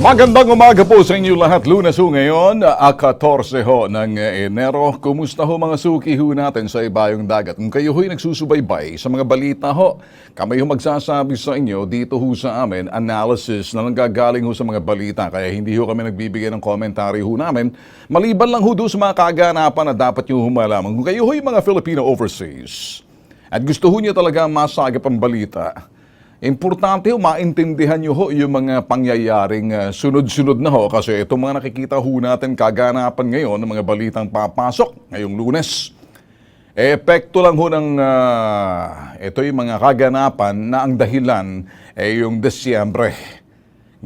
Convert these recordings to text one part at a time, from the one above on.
Magandang umaga po sa inyo lahat. Lunes ho ngayon, 14 ho ng Enero. Kumusta ho mga suki ho natin sa ibayong dagat? Kung kayo ho'y nagsusubaybay sa mga balita ho, kami ho magsasabi sa inyo dito ho sa amin, analysis na nanggagaling ho sa mga balita. Kaya hindi ho kami nagbibigay ng commentary ho namin. Maliban lang ho doon sa mga kaganapan na dapat nyo ho malaman. Kung kayo ho'y mga Filipino overseas at gusto ho nyo talaga masagap ang balita, importante ho, maintindihan nyo ho yung mga pangyayaring sunod-sunod na ho kasi itong mga nakikita ho natin kaganapan ngayon ng mga balitang papasok ngayong Lunes. Epekto lang ho ng ito yung mga kaganapan na ang dahilan ay yung Desyembre.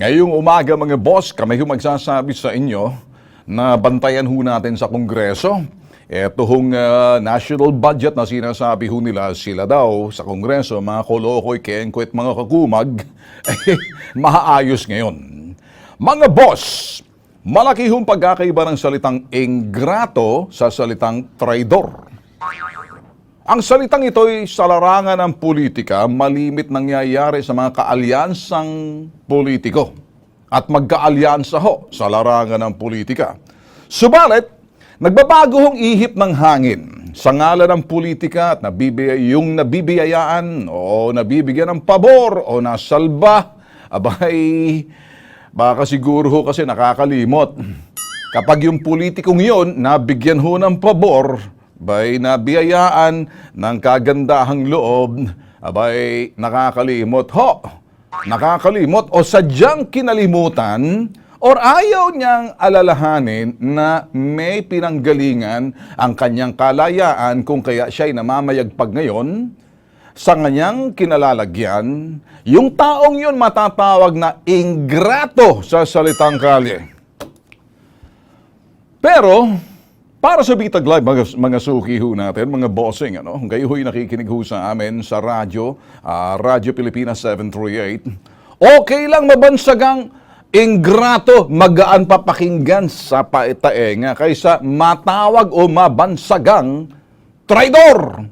Ngayong umaga mga boss, kami ho magsasabi sa inyo na bantayan ho natin sa Kongreso. Ito hong national budget na sinasabi ho nila sila daw sa Kongreso, mga kolokoy, kengkwit, mga kakumag, maayos ngayon. Mga boss, malaki hong pagkakaiba ng salitang ingrato sa salitang traidor. Ang salitang ito ay sa larangan ng politika, malimit nangyayari sa mga kaalyansang politiko at magkaalyansa ho sa larangan ng politika. Subalit, nagbabago hong ihip ng hangin sa ngalan ng politika at yung nabibiyayaan o nabibigyan ng pabor o nasalba, abay, baka siguro ho kasi nakakalimot. Kapag yung politikong yun, nabigyan ho ng pabor, abay, nabiyayaan ng kagandahang loob, abay, nakakalimot ho. Nakakalimot o sadyang kinalimutan or ayaw niyang alalahanin na may pinanggalingan ang kanyang kalayaan kung kaya siya'y namamayagpag ngayon sa kanyang kinalalagyan, yung taong yun matatawag na ingrato sa salitang kalye. Pero, para sa Bitag Live, mga suki ho natin, mga bossing, kung kayo ho'y nakikinig ho sa amin sa radyo, Radyo Pilipinas 738, okay lang mabansagang ingrato, magaan papakinggan sa paitaenga kaysa matawag o mabansagang traidor.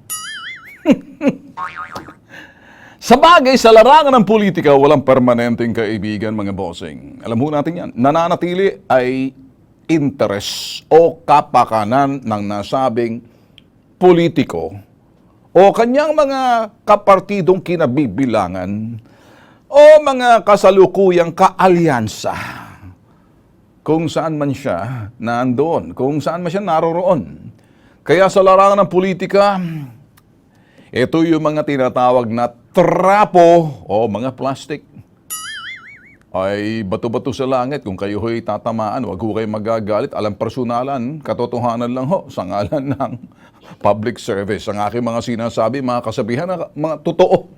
Sa bagay, sa larangan ng politika, walang permanenteng kaibigan, mga bossing. Alam ho natin yan. Nananatili ay interes o kapakanan ng nasabing politiko o kanyang mga kapartidong kinabibilangan o mga kasalukuyang kaalyansa, kung saan man siya nandoon, kung saan man siya naroroon. Kaya sa larangan ng politika, ito yung mga tinatawag na trapo o mga plastic. Ay bato-bato sa langit, kung kayo ho'y tatamaan, wag ho kayo magagalit. Alam personalan, katotohanan lang ho, sa ngalan ng public service. Ang aking mga sinasabi, mga kasabihan, mga totoo.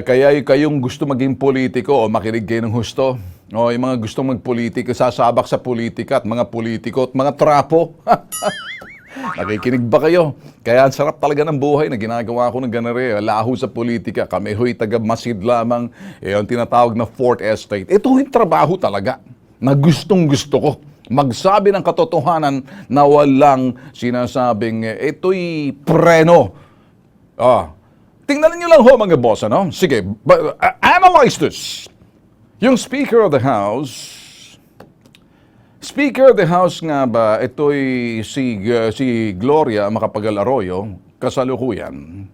Kaya kayong gusto maging politiko o makinig kayo ng husto, o yung mga gustong magpolitiko, sasabak sa politika at mga politiko at mga trapo. Nakikinig ba kayo? Kaya ang sarap talaga ng buhay na ginagawa ko ng ganare. Laho sa politika. Kami ho'y taga-masid lamang. Yung tinatawag na fourth estate. Ito yung trabaho talaga na gustong gusto ko. Magsabi ng katotohanan na walang sinasabing ito'y preno. Tingnan niyo lang ho mga boss, ano? Sige, analyze this. Yung Speaker of the House nga ba, ito'y si Gloria Macapagal Arroyo, kasalukuyan.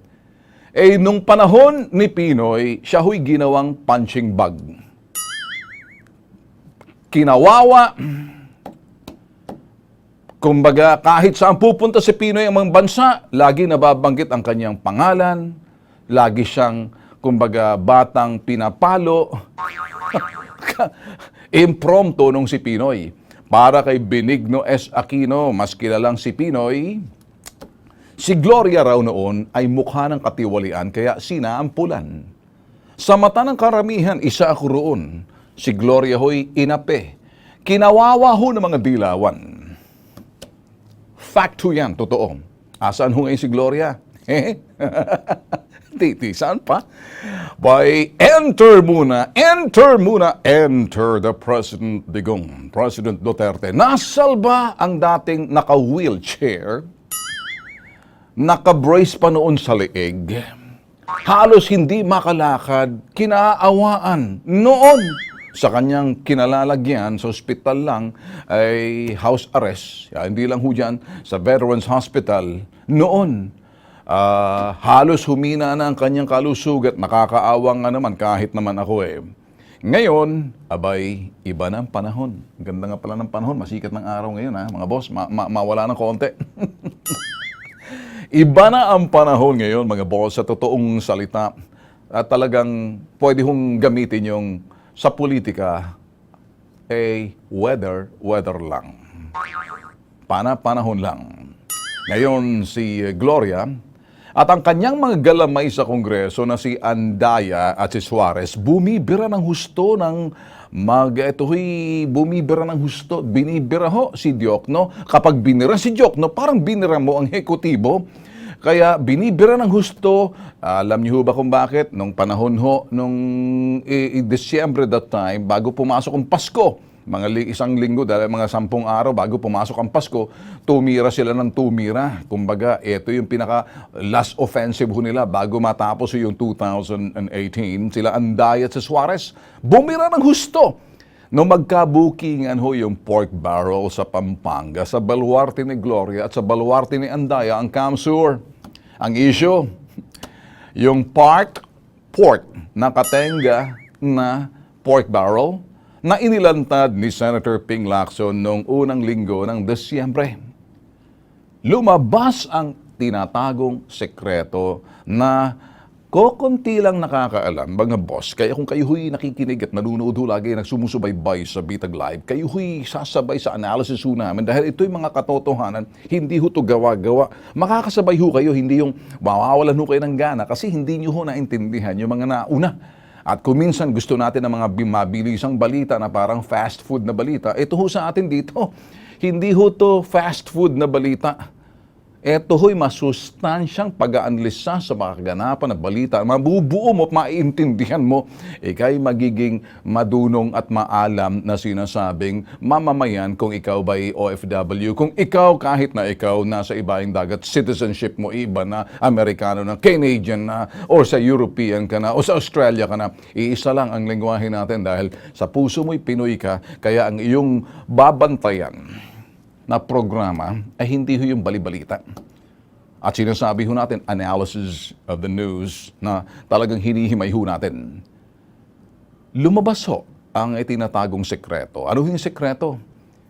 Nung panahon ni Pinoy, siya ho'y ginawang punching bag. Kinawawa. Kumbaga, kahit saan pupunta si Pinoy ang mga bansa, lagi nababanggit ang kanyang pangalan. Lagi siyang, kumbaga, batang pinapalo. Impromptu nung si Pinoy. Para kay Benigno S. Aquino, mas kilalang si Pinoy, si Gloria raw noon ay mukha ng katiwalian kaya sinaampulan. Sa mata ng karamihan, isa ako roon. Si Gloria ho'y inape. Kinawawa ho ng mga dilawan. Fact ho yan, totoo. Asaan ho ngayon si Gloria? Saan pa? Enter the President Digong, President Duterte. Nasalba ang dating naka-wheelchair, naka-brace pa noon sa leeg, halos hindi makalakad, kinaawaan. Noon, sa kanyang kinalalagyan sa ospital lang ay house arrest. Hindi lang ho dyan, sa Veterans Hospital. Noon, halos humina na ang kanyang kalusugat. Nakakaawa nga naman kahit naman ako eh. Ngayon, abay, iba na ang panahon. Ganda nga pala ng panahon. Masikat ng araw ngayon ha, mga boss. Mawala ng konti. Iba na ang panahon ngayon, mga boss, sa totoong salita. At talagang pwede hong gamitin yung sa politika, weather lang. Panahon lang. Ngayon, si Gloria at ang kanyang mga galamay sa Kongreso na si Andaya at si Suarez, bumibira ng husto binibira ho si Diokno. Kapag binira si Diokno, parang binira mo ang hekutibo. Kaya binibira ng husto, alam niyo ba kung bakit? Nung panahon ho, nung December that time, bago pumasok ang Pasko, isang linggo, dahil mga 10 araw bago pumasok ang Pasko, tumira sila ng tumira. Kumbaga, ito yung pinaka last offensive ho nila bago matapos yung 2018. Sila Andaya at si Suarez, bumira ng husto. Nung magkabukingan ho yung pork barrel sa Pampanga, sa baluarte ni Gloria at sa baluarte ni Andaya, ang Camsur. Ang issue, yung pork na katenga na pork barrel na inilantad ni Senator Ping Lacson noong unang linggo ng Desyembre. Lumabas ang tinatagong sekreto na kokonti lang nakakaalam, mga boss. Kaya kung kayo huy nakikinig at nanonood ho lagi, nagsumusubaybay sa Bitag Live, kayo huy sasabay sa analysis ho namin dahil ito'y mga katotohanan, hindi ho ito gawa-gawa. Makakasabay ho kayo, hindi yung mawawalan ho kayo ng gana kasi hindi nyo ho naintindihan yung mga nauna. At kung minsan gusto natin ng mga mabilisang balita na parang fast food na balita, ito ho sa atin dito. Hindi ho to fast food na balita. Ito ho'y masustansyang pag-aanalisa sa mga kaganapan na balita. Mabubuo mo at maiintindihan mo, ikay magiging madunong at maalam na sinasabing mamamayan kung ikaw ba'y OFW. Kung ikaw, kahit na ikaw nasa ibaing dagat, citizenship mo iba na, Amerikano na, Canadian na, o sa European ka na, o sa Australia ka na, iisa lang ang lengguwahe natin dahil sa puso mo'y Pinoy ka, kaya ang iyong babantayan na programa ay hindi ho yung balibalita. At sinasabi ho natin, analysis of the news na talagang hinihimay ho natin. Lumabas ho ang itinatagong sekreto. Ano ho yung sekreto?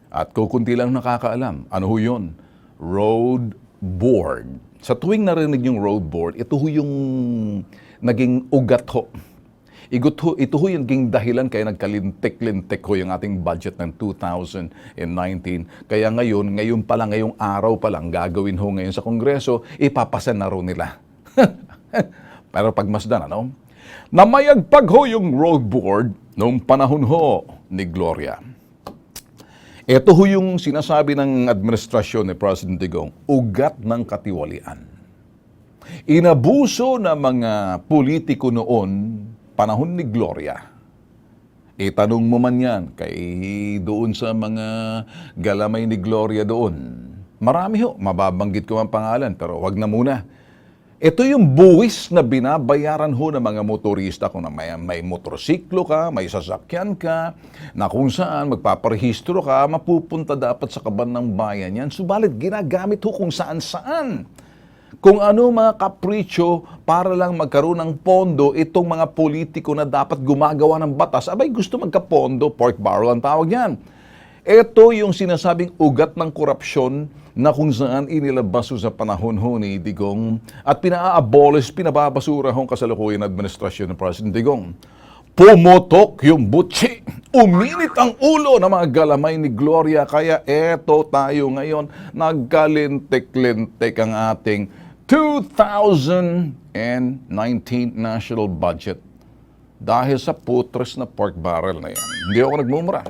At kukunti lang nakakaalam. Ano ho yun? Road board. Sa tuwing narinig yung road board, ito ho yung naging ugat ho. Ito ho yung ging dahilan kaya nagkalintik-lintik ho yung ating budget ng 2019. Kaya ngayon pa lang, ngayong araw pa lang, gagawin ho ngayon sa Kongreso, ipapasa na ro nila. Pero pagmasdan, ano? Namayagpag ho yung road board noong panahon ho ni Gloria. Ito ho yung sinasabi ng administrasyon ni President Digong, ugat ng katiwalian. Inabuso ng mga politiko noon, panahon ni Gloria. Itanong mo man yan doon sa mga galamay ni Gloria doon. Marami ho, mababanggit ko ang pangalan, pero wag na muna. Ito yung buwis na binabayaran ho ng mga motorista kung may motorsiklo ka, may sasakyan ka, na kung saan magpaparehistro ka, mapupunta dapat sa kaban ng bayan yan. Subalit ginagamit ho kung saan-saan. Kung ano mga kapritsyo para lang magkaroon ng pondo itong mga politiko na dapat gumagawa ng batas, abay gusto magkapondo, pork barrel ang tawag yan. Ito yung sinasabing ugat ng korupsyon na kung saan inilabas sa panahon ho ni Digong at pinababasura hong kasalukuyan administrasyon ng President Digong. Pumotok yung butsi. Uminit ang ulo ng mga galamay ni Gloria. Kaya eto tayo ngayon, nagkalintik-lintik ang ating 2019 national budget dahil sa putres na pork barrel na yan. Hindi ako nagmumura.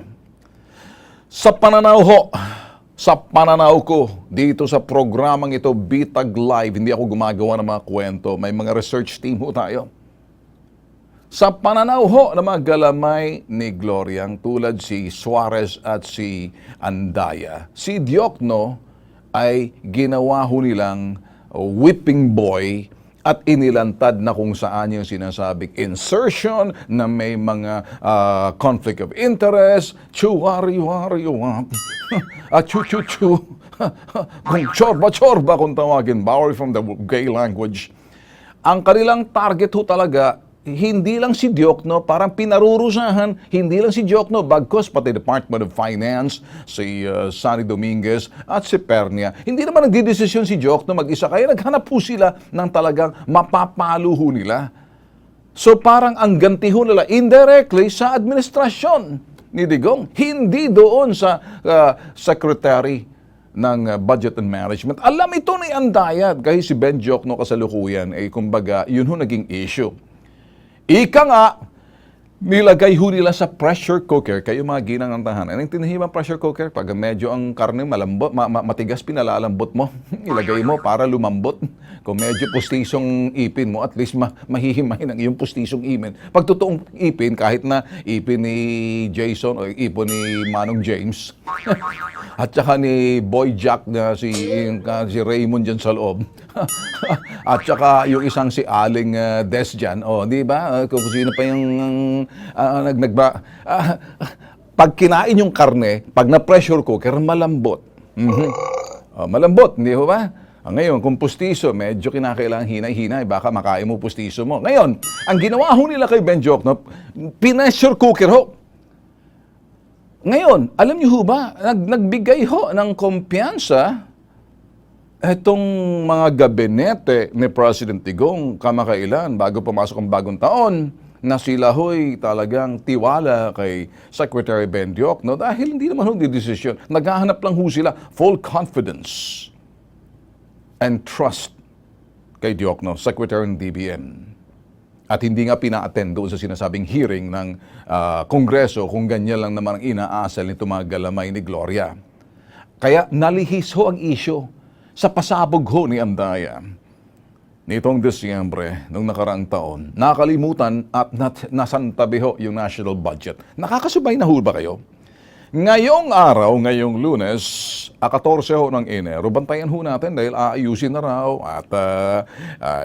Sa pananaw ko, dito sa programang ito, Bitag Live, hindi ako gumagawa ng mga kwento. May mga research team ho tayo. Sa pananaw ho ng mga galamay ni Gloria, tulad si Suarez at si Andaya, si Diokno ay ginawa ho nilang whipping boy at inilantad na kung saan yung sinasabing insertion na may mga conflict of interest, chuwari-wari-wap, at chu-chu-chu, kung chorba-chorba kung tawagin, borrow from the gay language. Ang kanilang target ho talaga, hindi lang si Diokno, parang pinarurusahan, hindi lang si Diokno, bagkos pati Department of Finance, si Sani Dominguez at si Pernia. Hindi naman nagdidesisyon si Diokno mag-isa, kaya naghanap po sila ng talagang mapapalo ho nila. So parang ang ganti ho nila indirectly sa administrasyon ni Digong, hindi doon sa secretary ng Budget and Management. Alam ito ni Andayat, kahit si Ben Diokno kasalukuyan, kumbaga, yun ho naging issue. Ika nga, nilagay ho nila sa pressure cooker. Kayo mga ginang ang tahanan. Anong tinahimang pressure cooker? Pag medyo ang karne malambot, matigas, pinalalambot mo. Ilagay mo para lumambot. Kung medyo pustisong ipin mo, at least mahihimay ng iyong pustisong ipin. Pag totoong ipin, kahit na ipin ni Jason o ipon ni Manong James, at saka ni Boy Jack na si Raymond dyan sa loob. At saka yung isang si Aling Des dyan. O, di ba? Kung sino pa yung pag kinain yung karne, pag na-pressure cooker, malambot. Malambot, hindi ba? Ngayon, kung pustiso, medyo kinakailangan hinay-hinay, baka makain mo pustiso mo. Ngayon, ang ginawa ho nila kay Ben Diokno, pressure cooker ho. Ngayon, alam niyo ho ba, nagbigay ho ng kumpiyansa itong mga gabinete ni President Digong kamakailan bago pumasok ang bagong taon na sila ho'y talagang tiwala kay Secretary Ben Diokno dahil hindi naman ho di-desisyon. Naghahanap lang ho sila full confidence and trust kay Diokno, Secretary ng DBM. At hindi nga pina-attend doon sa sinasabing hearing ng Kongreso kung ganyan lang naman ang inaasal nito mga galamay ni Gloria. Kaya nalihis ho ang issue sa pasabog ho ni Andaya. Nitong Disyembre, nung nakaraang taon, nakalimutan at nasantabi ho yung national budget. Nakakasubay na ho ba kayo? Ngayong araw, ngayong Lunes, 14 ho ng Enero, bantayan ho natin dahil aayusin na raw at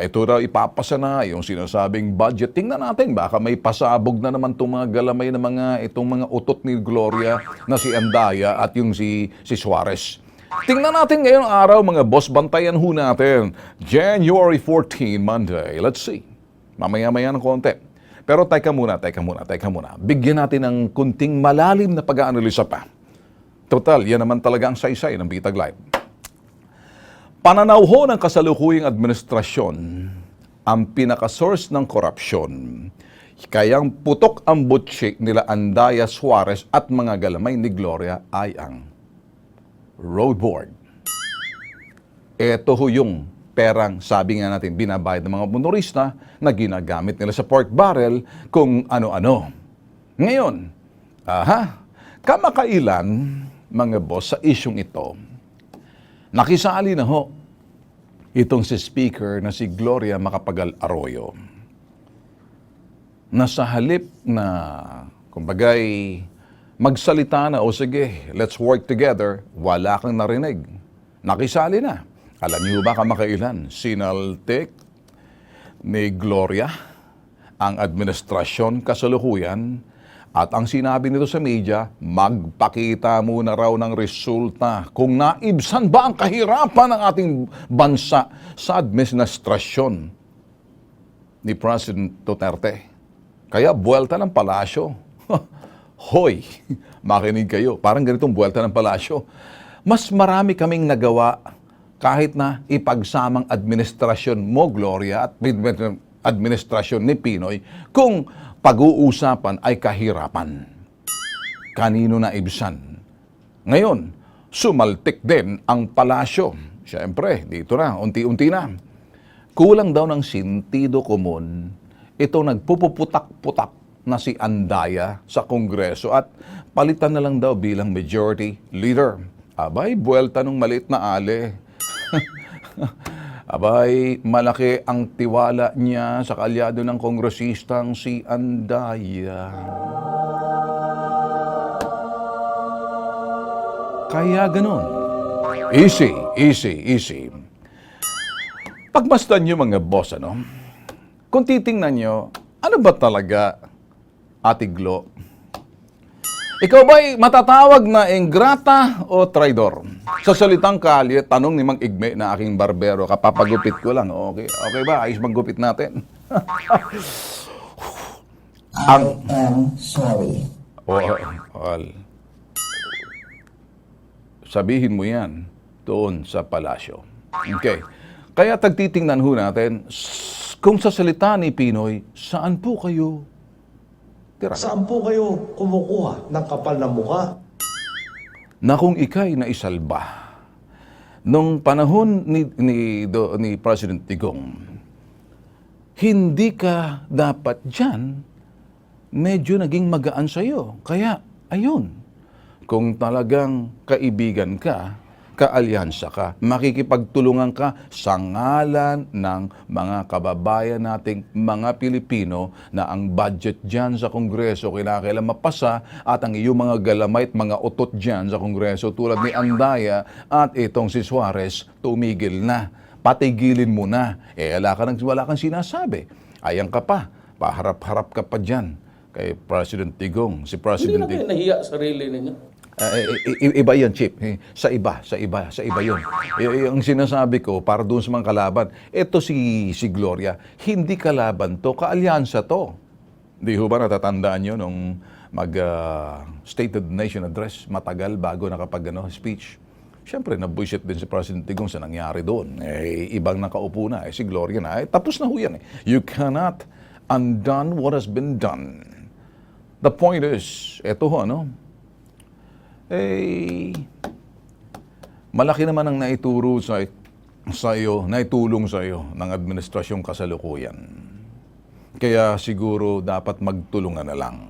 ito raw ipapasa na yung sinasabing budget. Tingnan natin, baka may pasabog na naman itong mga galamay na itong mga utot ni Gloria na si Andaya at yung si Suarez. Tingnan natin ngayong araw, mga boss, bantayan ho natin. January 14, Monday. Let's see. Mamaya-maya ng konti. Pero teka muna. Bigyan natin ng kunting malalim na pag-aanalisa pa. Total, yan naman talaga ang saysay ng Bitag Live. Pananaw ho ng kasalukuyang administrasyon ang pinaka-source ng korupsyon. Kayang putok ang butsi nila Andaya, Suarez at mga galamay ni Gloria ay ang road board. Ito ho yung perang, sabi nga natin, binabayad ng mga motorista na ginagamit nila sa pork barrel kung ano-ano. Ngayon, kamakailan, mga boss, sa isyong ito, nakisali na ho itong si Speaker na si Gloria Macapagal Arroyo na sa halip na, kumbagay, magsalita na, o sige, let's work together, wala kang narinig. Nakisali na. Alam niyo ba kamakailan, sinaltik ni Gloria ang administrasyon kasalukuyan at ang sinabi nito sa media, magpakita muna raw ng resulta kung naibsan ba ang kahirapan ng ating bansa sa administrasyon ni President Duterte. Kaya buwelta ng palasyo. Hoy, makinig kayo. Parang ganitong buwelta ng palasyo. Mas marami kaming nagawa kahit na ipagsamang administrasyon mo, Gloria, at administrasyon ni Pinoy, kung pag-uusapan ay kahirapan. Kanino na ibsan? Ngayon, sumaltik din ang palasyo. Siyempre, dito na, unti-unti na. Kulang daw ng sentido komon, ito nagpupuputak-putak na si Andaya sa Kongreso at palitan na lang daw bilang majority leader. Abay, buwelta ng maliit na ale. Abay, malaki ang tiwala niya sa kalyado ng kongresistang si Andaya. Kaya ganun. Easy. Pagmasdan nyo mga boss, kung titingnan nyo, ano ba talaga, Ate Glo? Ikaw ba'y matatawag na ingrata o traidor? Sa salitang kalye, tanong ni Mang Igme na aking barbero, kapapagupit ko lang, okay ba? Ayos maggupit natin. I am sorry. Well, sabihin mo yan doon sa palasyo. Okay. Kaya tagtitingnan ho natin, kung sa salita ni Pinoy, saan po kayo tira? Saan po kayo kumukuha ng kapal na mukha? Na kung ikay naisalba, nung panahon ni President Digong, hindi ka dapat dyan, medyo naging magaan sa'yo. Kaya, ayun, kung talagang kaibigan ka, kaalyansa ka, makikipagtulungan ka sa ngalan ng mga kababayan nating mga Pilipino na ang budget dyan sa Kongreso kinakailan mapasa at ang iyong mga galamay at mga utot dyan sa Kongreso tulad ni Andaya at itong si Suarez tumigil na. Patigilin mo na. Wala kang sinasabi. Ayan ka pa. Paharap-harap ka pa dyan kay President Digong. Si Hindi President na kayo nahiya sarili ninyo. Iba yan, Chip. Sa iba yun. Yung sinasabi ko, para doon sa mga kalaban, ito si Gloria, hindi kalaban to, kaalyansa to. Di ho ba natatandaan nyo nung State of the Nation address, matagal bago speech? Siyempre, nabuisit din si President Digong sa nangyari doon. Ibang nakaupo na, si Gloria na. Tapos na ho yan. You cannot undone what has been done. The point is, eto ho, malaki naman ang naituro naitulong sa iyo ng administrasyong kasalukuyan. Kaya siguro dapat magtulungan na lang.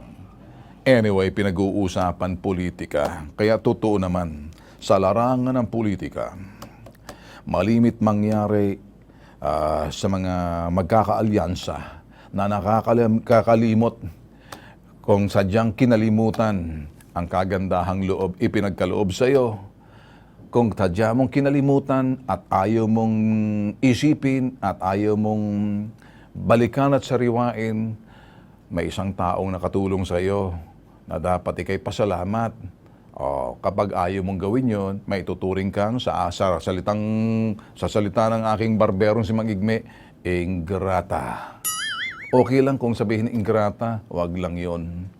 Anyway, pinag-uusapan politika. Kaya totoo naman, sa larangan ng politika, malimit mangyari sa mga magkakaalyansa na nakakalimot kung sadyang kinalimutan ang kagandahang loob ipinagkaloob sa iyo. Kung tadya mong kinalimutan at ayaw mong isipin at ayaw mong balikan at sariwain, may isang taong nakatulong sa iyo na dapat ikay pasalamat. Kapag ayaw mong gawin yon, may tuturing kang sa salita ng aking barberong si Mang Igme, ingrata. Okay lang kung sabihin ingrata, wag lang yon.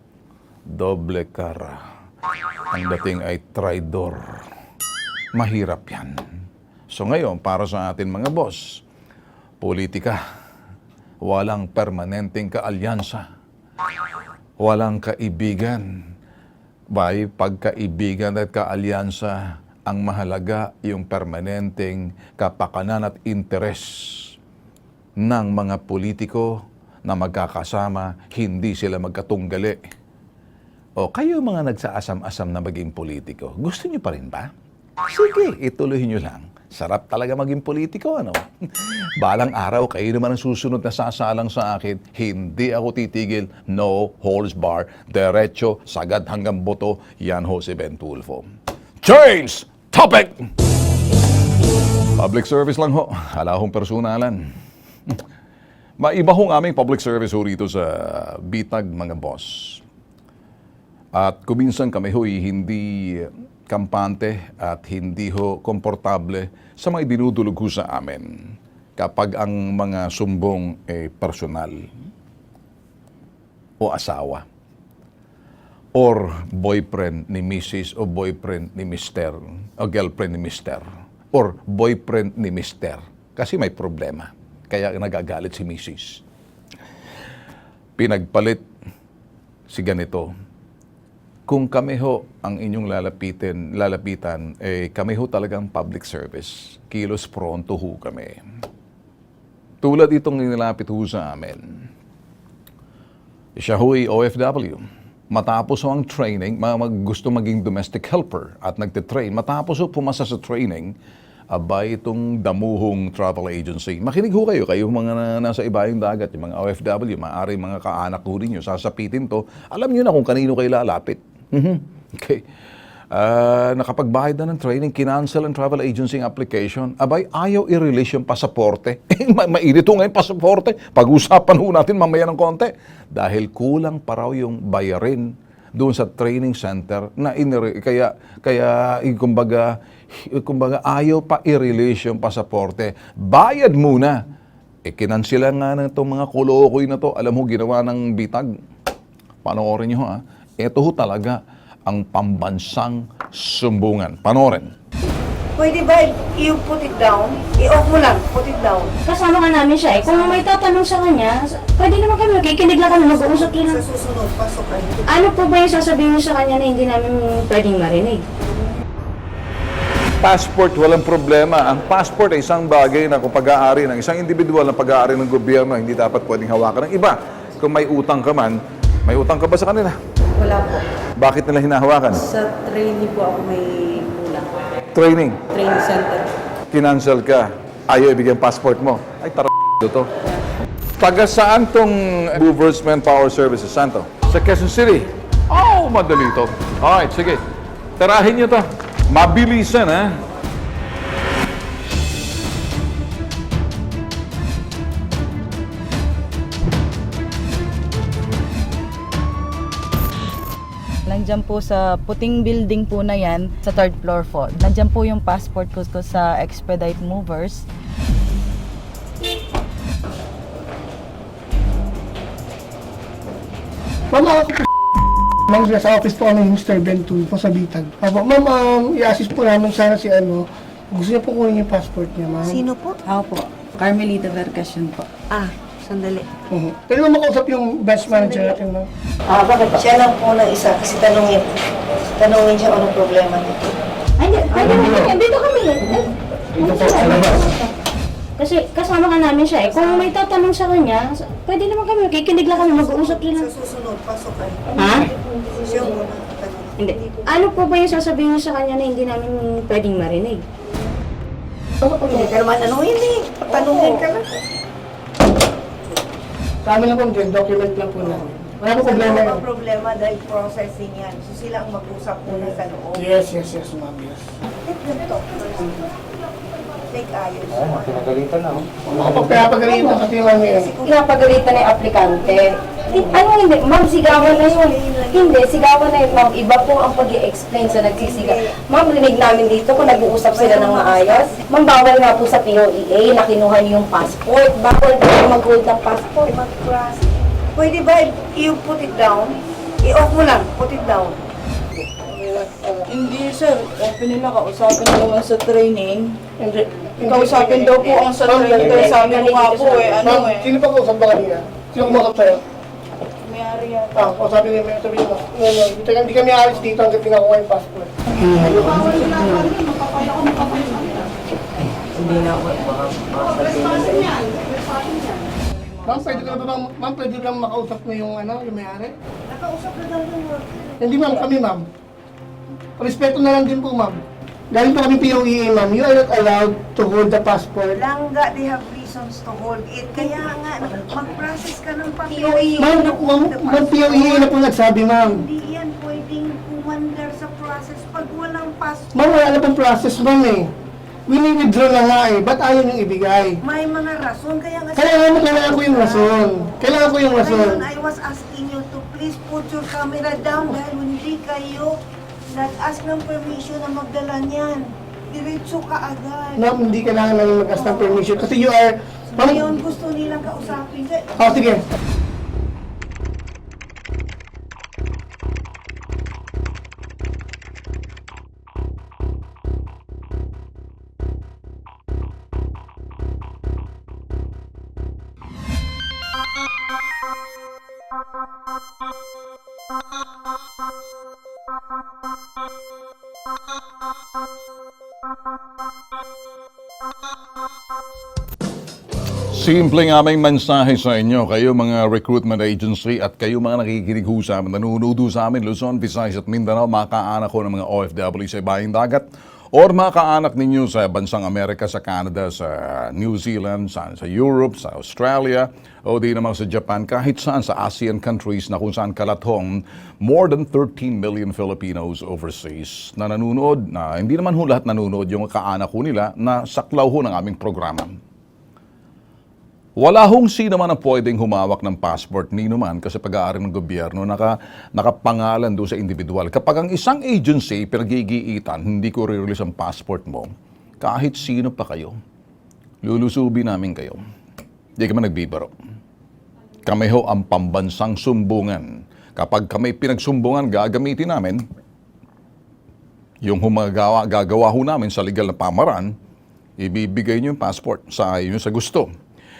Doble cara. Ang dating ay traidor. Mahirap yan. So ngayon, para sa atin mga boss, politika, walang permanenteng kaalyansa. Walang kaibigan. By pagkaibigan at kaalyansa, ang mahalaga yung permanenteng kapakanan at interes ng mga politiko na magkakasama, hindi sila magkatunggali. Kayo mga nagsaasam-asam na maging politiko, gusto nyo pa rin ba? Sige, ituloy nyo lang. Sarap talaga maging politiko, Balang araw, kayo naman ang susunod na sasalang sa akin. Hindi ako titigil. No holds bar. Diretso, sagad hanggang boto. Yan ho si Ben Tulfo. Change topic! Public service lang ho. Hala hong personalan. Maiba hong aming public service ho rito sa Bitag, mga boss. At kuminsan kami ho'y hindi kampante at hindi ho komportable sa mga dinudulog ho sa amin kapag ang mga sumbong personal o asawa or boyfriend ni Mrs. o boyfriend ni Mr. o girlfriend ni Mr. or boyfriend ni Mr. Kasi may problema. Kaya nagagalit si Mrs. Pinagpalit si ganito. Kung kami ho ang inyong lalapitan, kami ho talagang public service. Kilos pronto ho kami. Tulad itong nilapit ho sa amin. Siya ho'y OFW. Matapos ho ang training, gusto maging domestic helper at nagtitrain. Matapos ho pumasa sa training, abay itong damuhong travel agency. Makinig ho kayo, mga nasa ibayong dagat, yung mga OFW, maaari mga kaanak ho ninyo, sasapitin to. Alam nyo na kung kanino kayo lalapit. Okay. nakapagbayad na ng training, kinancel ang travel agency application. Abay, ayaw i-release yung pasaporte. Mainit ho ngayon pasaporte. Pag-usapan ho natin mamaya ng konti. Dahil kulang pa raw yung bayarin doon sa training center na kaya kumbaga ayaw pa i-release yung pasaporte. Bayad muna. Kinansila nga na itong mga kulokoy na to. Alam mo, ginawa ng bitag. Panoorin nyo ha. Ito ho talaga ang pambansang sumbungan. Panoorin. Pwede ba you put it down? I-off mo lang, put it down. Kasama ka namin siya eh. Kung may tatanong sa kanya, pwede naman kami, makikinig lang kami, mag-uusap Sa lang. susunod, pasok kayo. Ano po ba yung sasabihin niyo sa kanya na hindi namin pwedeng marinig? Passport, walang problema. Ang passport ay isang bagay na kung pag-aari ng isang individual na pag-aari ng gobyerno, hindi dapat pwedeng hawakan ng iba. Kung may utang ka man, may utang ka ba sa kanila? Wala po. Bakit nila hinahawakan? Sa trainee po ako may kulang. Training. Training center. Kinancel ka. Ayaw ibigay ang passport mo. Ay, to. Taga saan tong Movers Manpower Services, Santo? Sa Quezon City. Oh, madali to. Alright, sige. Tarahin nyo to. Mabilisan, ha? Nandiyan po sa puting building po na yan, sa third floor po. Nandiyan po yung passport ko sa Expedite Movers. Ma'am, ako po ma'am, sa office po kami Mr. Bentul po sa Bitag. Apo, ma'am, i-assist po namin sana si gusto niya po kunin yung passport niya, ma'am. Sino po? Ako po, Carmelita Vercasion po. Sandali. Pwede mo makausap yung best manager natin, ma'am. Bakit? Siya lang po ng isa kasi tanungin siya anong problema niya. Ay, hindi, dito kami. Dito po sa labas. Kasi kasama ka namin siya eh. Kung may tatanong sa kanya, pwede naman kami, makikinig lang kami, mag-uusap lang. Sa susunod, pasok kayo. Ha? Siya muna. Hindi. Ano po ba yung sasabihin niyo sa kanya na hindi namin pwedeng marinig? Hindi ka naman tanungin. Tanungin ka lang. Sa amin lang po, document lang po namin. Wala po problema Wala yan. problema dahil processing yan. So sila ang mag-usap muna sa loob. Yes, ma'am, yes. Let them talk first. Take ayos. Makapagpapagaling na kasi ma'am yan. Pinapagalitan na yung aplikante. Ano hindi? Ma'am, sigawan na yun. Hindi, sigawan na yun, ma'am. Iba po ang pag-i-explain sa nagsisiga. Ma'am, rinig namin dito kung nag-uusap sila ng maayos. Ma'am, bawal nga po sa POEA na kinuha niyo yung passport. Bawal po mag-hold ng passport. Mag-process. Pwede ba you put it down? I-off mo lang, put it down. Hindi sir, open nila kausapin naman sa training. Hindi. Kausapin daw po ang sa training. Kaya sabi ko nga po Ma'am, sino pa kausap ba kanina? Sino kumakap sa'yo? May-ari yan. Kausapin niyo, sabihin mo. Hindi kami aalis dito hanggang pinakuha yung passport. Ma'am, pwede ka lang makausap mo yung yung may-ari? Nakausap na daw yung worker. Hindi ma'am, kami ma'am. Respeto na lang din po ma'am. Galing po kami POEA ma'am, you are not allowed to hold the passport. Langga, they have reasons to hold it. Kaya nga, mag-process ka ng papel. Ma'am, POEA na po nagsabi ma'am. Hindi yan pwedeng umandar sa process pag walang passport. Ma'am, wala na pong process ma'am eh. Wini-withdraw na nga eh, ba't ayaw niyong ibigay? May mga rason, kaya nga... Kailangan ko yung rason. Kailangan ko yung rason. Ngayon, I was asking you to please put your camera down dahil hindi kayo nag-ask ng permission na magdala niyan. Diretso ka agad. Ma'am, hindi kailangan namin mag-ask ng permission kasi you are... Ngayon, gusto nilang kausapin. Sige. Simpleng aming mensahe sa inyo, kayo mga recruitment agency at kayo mga nakikinig ho sa amin, nanonood ho sa amin, Luzon, Visayas at Mindanao, makaanak ko ng mga OFW sa ibayang dagat or mga kaanak ninyo sa bansang Amerika, sa Canada, sa New Zealand, sa Europe, sa Australia, o di naman sa Japan, kahit saan sa ASEAN countries na kung saan kalathong more than 13 million Filipinos overseas na nanonood, na hindi naman ho lahat nanonood yung kaanak ho nila na saklaw ho ng aming programa. Wala hong sino man ang pwedeng humawak ng passport ni naman kasi pag-aari ng gobyerno nakapangalan doon sa individual. Kapag ang isang agency pinag-iigitan, hindi ko re-release ang passport mo, kahit sino pa kayo, lulusubi namin kayo. Hindi kami nagbibaro. Kami ho ang pambansang sumbungan. Kapag kami pinagsumbungan, gagamitin namin yung gagawa ho namin sa legal na pamaran, ibibigay nyo yung passport sa inyo sa gusto.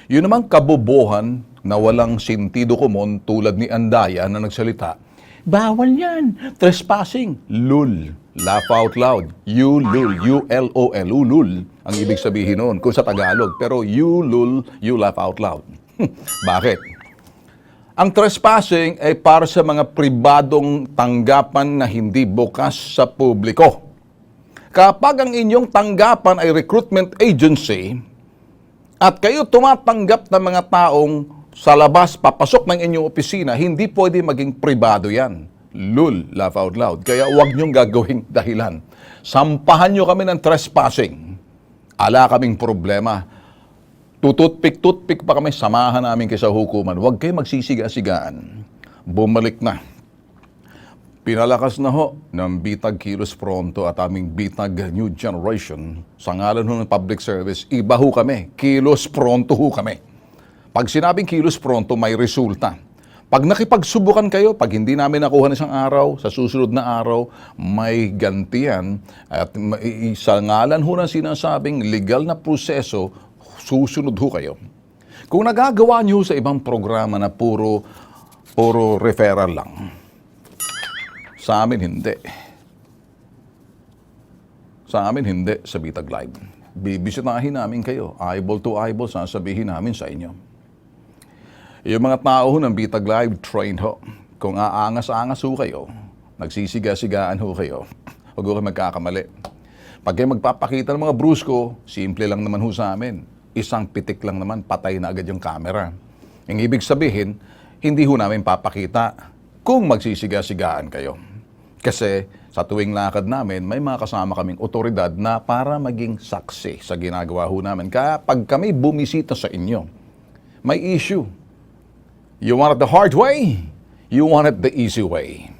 Yun namang kabobohan na walang sentido komon tulad ni Andaya na nagsalita, bawal yan, trespassing, lul, laugh out loud, ulul, U-L-O-L, ulul, ang ibig sabihin noon kung sa Tagalog, pero ulul, you laugh out loud. Bakit? Ang trespassing ay para sa mga pribadong tanggapan na hindi bukas sa publiko. Kapag ang inyong tanggapan ay recruitment agency, at kayo tumatanggap ng mga taong sa labas, papasok ng inyong opisina, hindi pwede maging pribado yan. Lul, laugh out loud. Kaya huwag niyong gagawing dahilan. Sampahan niyo kami ng trespassing. Ala kaming problema. Tututpik pa kami, samahan namin kayo sa hukuman. Huwag kayo magsisiga-sigaan. Bumalik na. Pinalakas na ho ng Bitag Kilos Pronto at aming Bitag New Generation sa ngalan ho ng public service. Iba ho kami. Kilos Pronto ho kami. Pag sinabing Kilos Pronto, may resulta. Pag nakipagsubukan kayo, pag hindi namin nakuha na isang araw, sa susunod na araw, may gantian. At sa ngalan ho ng sinasabing legal na proseso, susunod ho kayo. Kung nagagawa niyo sa ibang programa na puro referral lang, sa amin hindi. Sa amin hindi sa Bitag Live. Bibisitahin namin kayo. Eyeball to eyeball, sasabihin namin sa inyo. Yung mga tao ng Bitag Live, trained ho. Kung aangas-angas ho kayo, nagsisiga-sigaan ho kayo, huwag ho kayo magkakamali. Pag kayo magpapakita ng mga brusko, simple lang naman ho sa amin. Isang pitik lang naman, patay na agad yung camera. Ang ibig sabihin, hindi ho namin papakita kung magsisiga-sigaan kayo. Kasi sa tuwing lakad namin, may mga kasama kaming otoridad na para maging saksi sa ginagawa ho namin. Kaya pag kami bumisita sa inyo, may issue. You want it the hard way? You want it the easy way?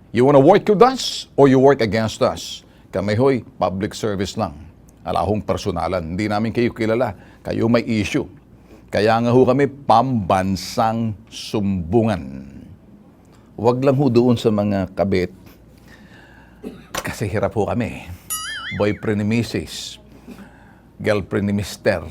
You want to work with us or you work against us? Kami ho'y public service lang. Alahong personalan. Hindi namin kayo kilala. Kayo may issue. Kaya nga ho kami pambansang sumbungan. Huwag lang ho doon sa mga kabit. Kasi hirap ho kami. Boyfriend ni Mrs. Girlfriend ni Mr.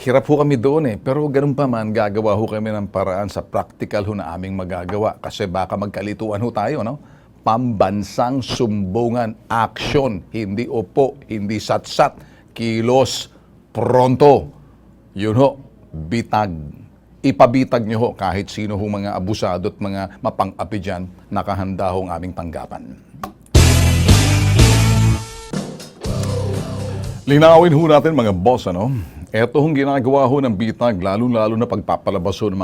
Hirap ho kami doon Pero ganun pa man, gagawa ho kami ng paraan sa practical ho na aming magagawa. Kasi baka magkalituan ho tayo, no? Pambansang sumbungan. Action. Hindi opo, hindi sat-sat. Kilos. Pronto. Yun ho. Bitag. Ipabitag nyo ho kahit sino ho mga abusado at mga mapang-api dyan, nakahanda ho ang aming tanggapan. Linawin ho natin mga boss, ano? Ito hong ginagawa ho ng Bitag, lalo-lalo na pagpapalabas ho ng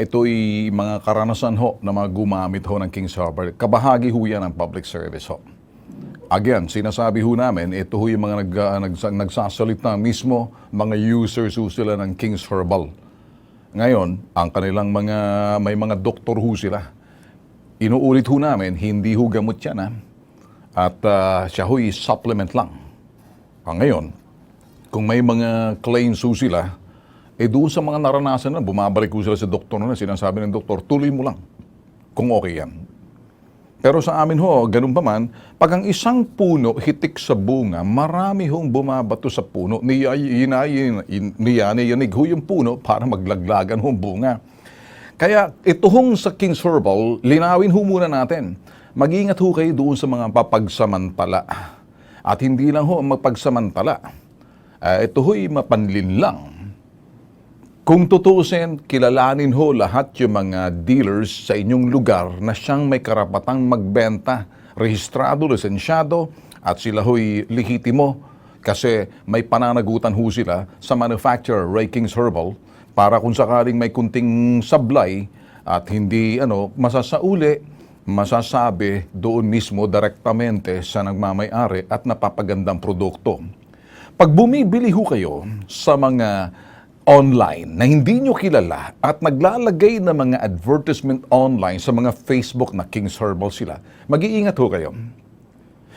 ito'y mga karanasan ho na mga gumamit ho ng Kings Harbor. Kabahagi ho yan ng public service ho. Again, sinasabi ho namin, ito ho yung mga nagsasalita mismo, mga users ho sila ng Kings Herbal. Ngayon, ang kanilang may mga doktor ho sila. Inuulit ho namin, hindi ho gamot yan At siya ho'y supplement lang. Ngayon, kung may mga claims ho sila, doon sa mga naranasan na, bumabalik ho sila sa doktor na sinasabi ng doktor, tuloy mo lang kung okay yan. Pero sa amin ho, ganun pa man, pag ang isang puno hitik sa bunga, marami hong bumabato sa puno, niyanig ho yung puno para maglaglagan hong bunga. Kaya ito hong sa Kings Herbal, linawin ho muna natin. Mag-ingat ho kayo doon sa mga papagsamantala. At hindi lang ho ang magpagsamantala. Ito ho'y mapanlin lang. Kung tutusin, kilalanin ho lahat yung mga dealers sa inyong lugar na siyang may karapatang magbenta rehistrado, lisensyado, at sila ho'y lehitimo kasi may pananagutan ho sila sa manufacturer, Ray King's Herbal, para kung sakaling may kunting sablay at hindi masasauli, masasabi doon mismo direktamente sa nagmamay-ari at napapagandang produkto. Pag bumibili ho kayo sa mga online na hindi nyo kilala at naglalagay ng mga advertisement online sa mga Facebook na King's Herbal sila, mag-iingat ho kayo.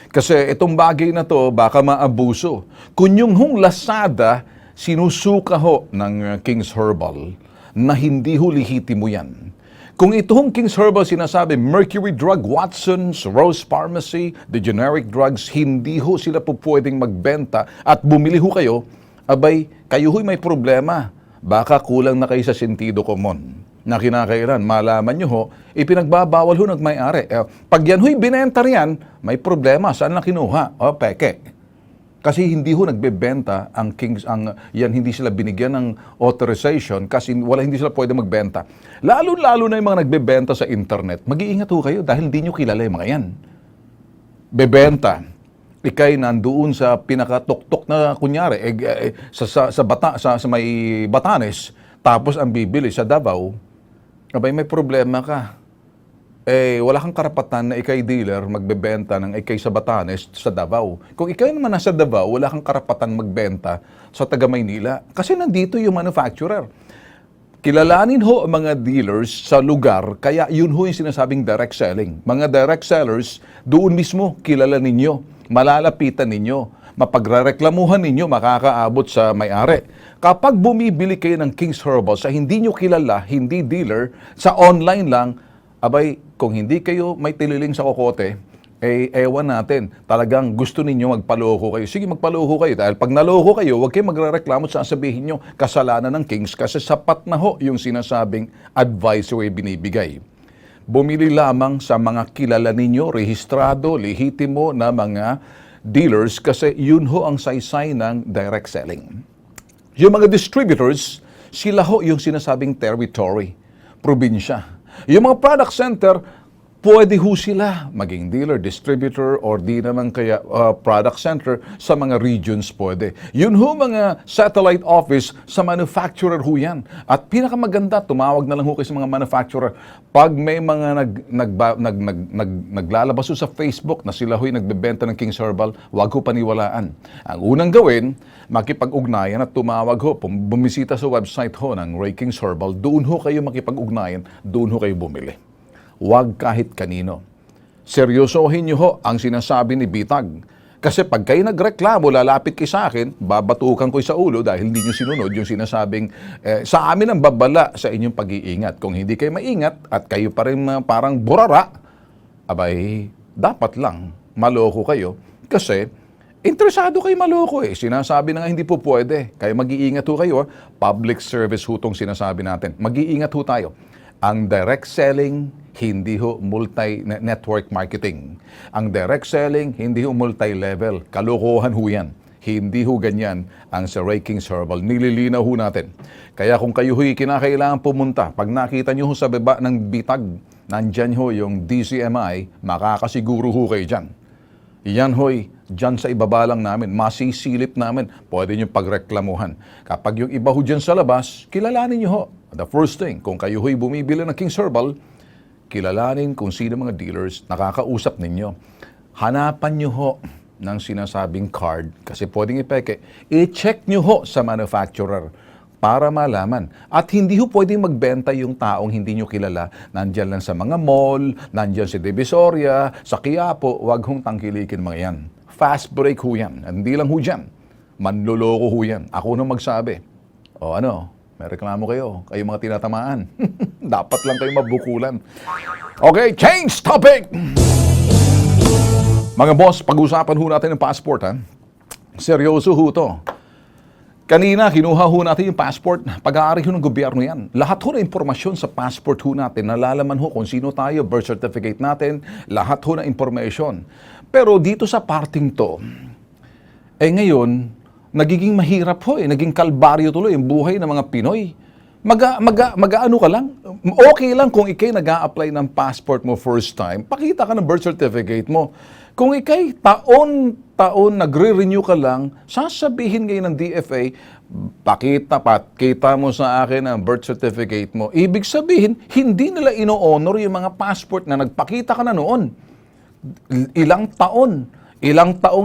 Kasi itong bagay na to baka maabuso. Kung yung hong Lazada, sinusuka ho ng King's Herbal na hindi ho lehitimo yan. Kung itong King's Herbal sinasabi, Mercury Drug, Watson's, Rose Pharmacy, the generic drugs, hindi ho sila po pwedeng magbenta at bumili ho kayo, abay, kayo ho'y may problema. Baka kulang na kayo sa sentido common na kinakailan. Malaman nyo ho, ipinagbabawal ho ng may-ari. Pag yan ho'y binenta riyan, may problema. Saan na kinuha? Peke. Kasi hindi ho nagbebenta ang yan hindi sila binigyan ng authorization kasi hindi sila pwede magbenta. Lalo-lalo na yung mga nagbebenta sa internet. Mag-iingat ho kayo dahil hindi nyo kilala yung mga yan. Bebenta. Ikay nandoon sa pinakatuktok na kunyari sa may Batanes, tapos ang bibili sa Davao, abay may problema ka. Wala kang karapatan na ikay dealer magbebenta ng ikay sa Batanes sa Davao. Kung ikay naman nasa Davao, wala kang karapatan magbenta sa taga Maynila kasi nandito yung manufacturer. Kilalanin ho ang mga dealers sa lugar, kaya yun ho yung sinasabing direct selling. Mga direct sellers, doon mismo kilala ninyo, malalapitan ninyo, mapagrereklamuhan ninyo, makakaabot sa may-ari. Kapag bumibili kayo ng King's Herbal sa hindi nyo kilala, hindi dealer, sa online lang, abay, kung hindi kayo may tililing sa kokote, ewan natin, talagang gusto ninyo magpaloko kayo. Sige, magpaloko kayo. Dahil pag naloko kayo, huwag kayo magrereklamo at sasabihin nyo, kasalanan ng Kings kasi sapat na ho yung sinasabing advisory binibigay. Bumili lamang sa mga kilala ninyo, rehistrado, lehitimo na mga dealers kasi yun ho ang saysay ng direct selling. Yung mga distributors, sila ho yung sinasabing territory, probinsya. Yung mga product center, pwede ho sila maging dealer, distributor, or di naman kaya product center sa mga regions pwede. Yun ho mga satellite office sa manufacturer ho yan. At pinakamaganda, tumawag na lang ho kayo sa mga manufacturer. Pag may mga naglalabas ho sa Facebook na sila ho'y nagbebenta ng King's Herbal, wag ho paniwalaan. Ang unang gawin, makipag-ugnayan at tumawag ho, bumisita sa website ho ng Ray King's Herbal, doon ho kayo makipag-ugnayan, doon ho kayo bumili. Huwag kahit kanino. Seryosohin niyo ho ang sinasabi ni Bitag. Kasi pag kayo nagreklamo, lalapit kayo sa akin, babatukan ko sa ulo dahil hindi niyo sinunod yung sinasabing sa amin ang babala sa inyong pag-iingat. Kung hindi kayo maingat at kayo pa rin parang burara, abay, dapat lang maloko kayo kasi interesado kayo maloko eh. Sinasabi na nga hindi po pwede. Kaya mag-iingat ho kayo. Public service ho itong sinasabi natin. Mag-iingat ho tayo. Ang direct selling, hindi ho multi-network marketing. Ang direct selling, hindi ho multi-level. Kalokohan ho yan. Hindi ho ganyan ang sa Ray King's Herbal. Nililinaw ho natin. Kaya kung kayo ho'y kinakailangan pumunta, pag nakita nyo ho sa baba ng Bitag, nandyan ho yung DCMI, makakasiguro ho kayo dyan. Yan ho'y dyan sa ibaba lang namin, masisilip namin, pwede nyo pagreklamuhan. Kapag yung iba ho dyan sa labas, kilalanin nyo ho. The first thing, kung kayo ho'y bumibili ng King's Herbal, kilalanin kung sino mga dealers nakakausap ninyo. Hanapan nyo ho ng sinasabing card, kasi pwedeng ipeke. I-check nyo ho sa manufacturer para malaman. At hindi ho pwedeng magbenta yung taong hindi nyo kilala. Nandyan lang sa mga mall, nandyan sa Divisoria, sa Quiapo, wag hong tangkilikin mga yan. Fast break ho yan. Hindi lang ho dyan. Manloloko ho yan. Ako na magsabi. O ano, may reklamo kayo. Kayo mga tinatamaan. Dapat lang kayo mabukulan. Okay, change topic! Mga boss, pag-usapan ho natin ng passport, ha? Seryoso ho to. Kanina, kinuha ho natin yung passport. Pag-aari ho ng gobyerno yan. Lahat ho na impormasyon sa passport ho natin. Nalalaman ho kung sino tayo, birth certificate natin, lahat ho na information. Pero dito sa parting to, ngayon, nagiging mahirap ho naging kalbaryo tuloy ang buhay ng mga Pinoy. Mag-ano ka lang? Okay lang kung ikay nag-a-apply ng passport mo first time, pakita ka ng birth certificate mo. Kung ikay taon-taon nagre-renew ka lang, sasabihin ngayon ng DFA, pakita mo sa akin ang birth certificate mo. Ibig sabihin, hindi nila ino-honor yung mga passport na nagpakita ka na noon. Ilang taong,